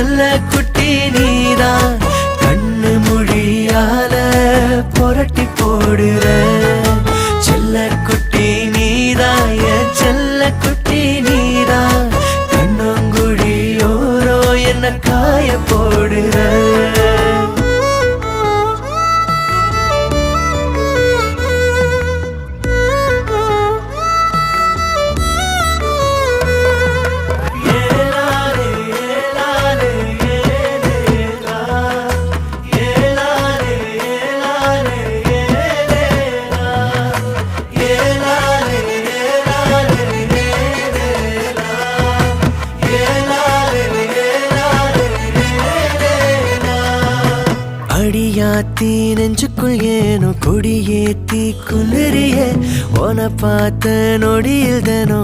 செல்ல குட்டி நீதான் கண்ணு மொழியால புரட்டி போடுற செல்ல குட்டி நீதான் என் செல்ல குட்டி நீதான் கண்ணங்குழியோரோ என்ன காய போடுற அடியாத்தி நெஞ்சுக்குள் ஏனோ கொடியேத்தி குளிரிய உன பார்த்த நொடியில் தானோ